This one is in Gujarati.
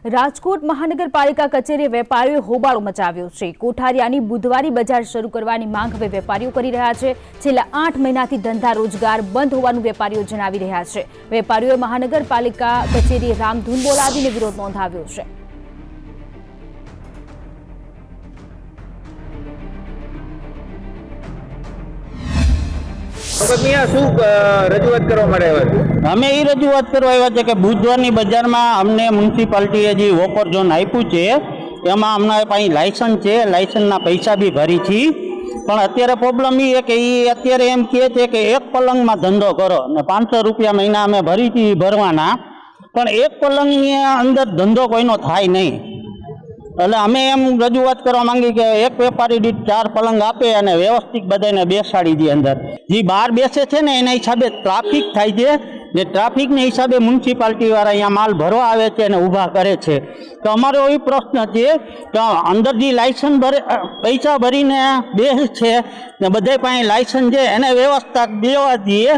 રાજકોટ મહાનગરપાલિકા કચેરીએ વેપારીઓએ હોબાળો મચાવ્યો છે। કોઠારિયાની બુધવારી બજાર શરૂ કરવાની માંગ હવે વેપારીઓ કરી રહ્યા છે। છેલ્લા 8 મહિનાથી ધંધા રોજગાર બંધ હોવાનું વેપારીઓ જણાવી રહ્યા છે। વેપારીઓએ મહાનગરપાલિકા કચેરીએ રામધૂન બોલાવીને વિરોધ નોંધાવ્યો છે। રજૂઆત કરવા માટે આવ્યા અમે એ રજૂઆત કરવા આવ્યા છે કે બુધવારની બજારમાં અમને મ્યુનિસિપાલિટીએ જે વોકર ઝોન આપ્યું છે એમાં અમને પાસે લાયસન્સ છે, લાયસન્સના પૈસા બી ભરી છીએ, પણ અત્યારે પ્રોબ્લેમ એ કે એ અત્યારે એમ કહે છે કે એક પલંગમાં ધંધો કરો ને 500 રૂપિયા મહિના અમે ભરી છીએ ભરવાના, પણ એક પલંગની અંદર ધંધો કોઈનો થાય નહીં। એટલે અમે એમ રજૂઆત કરવા માંગી કે એક વેપારી દીઠ 4 પલંગ આપે અને વ્યવસ્થિત બધાને બેસાડી દે અંદર। જે બહાર બેસે છે ને એના હિસાબે ટ્રાફિક થાય છે, ને ટ્રાફિકના હિસાબે મ્યુનિસિપાલિટી વાળા અહીંયા માલ ભરવા આવે છે અને ઊભા કરે છે। તો અમારો એ પ્રશ્ન છે કે અંદર જે લાયસન્સ ભરે પૈસા ભરીને બેસે છે ને બધા પાસે લાયસન્સ છે એને વ્યવસ્થા દેવા દઈએ।